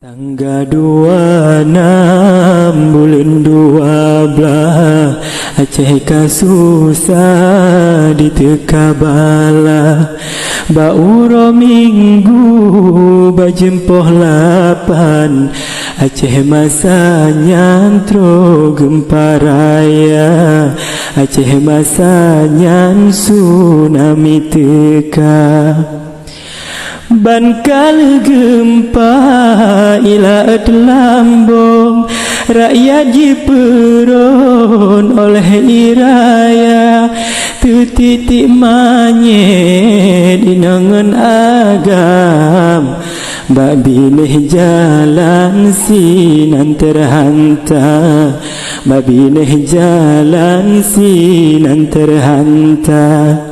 Tanggal 26 bulan 12 Aceh kasusah di teka bala Bauro minggu bajempoh 8 Aceh masa nyantro gempa raya Aceh masa nyan tsunami teka Bankal gempa ilaat lambung Rakyat jiperon oleh iraya Tutitik manyet inangan agam Bak bilih jalan sinan terhanta Bak bilih jalan sinan terhanta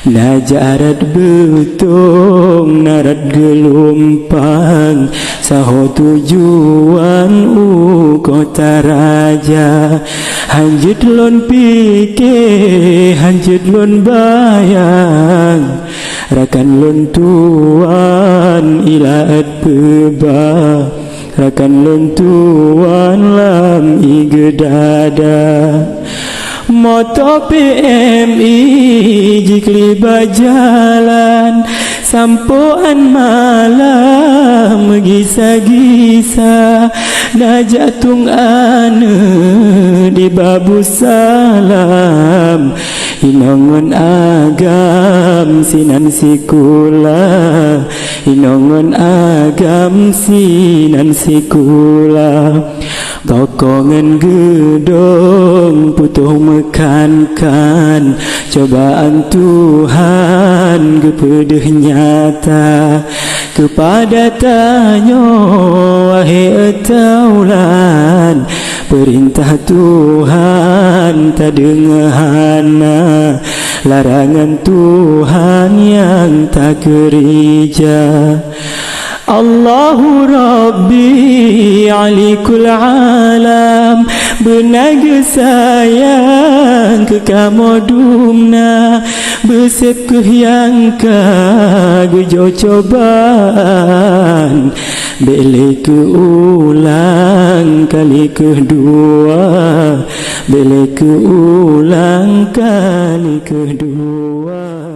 Najarat betong narat gelompang Saho tujuan kota raja Hanjut lon pikir hanjut lon bayang Rakan lon tuan ilaat peba Rakan lon tuan lam igedada Moto PMI jikli bajalan Sampoan malam gisa-gisa Najatung ane di babu salam Inongon agam sinan sikula Inongon agam sinan sikula Tokongan gedong putuh mekankan Cobaan Tuhan kepedeh nyata Kepada tanyo wahai etaulan Perintah Tuhan tak dengahana Larangan Tuhan yang tak kerja Allahu Rabbi alikul alam Benaga sayang ke kamodumna Besep ke yang kagujo cobaan Bele ke ulang kali kedua Bele ke ulang kali kedua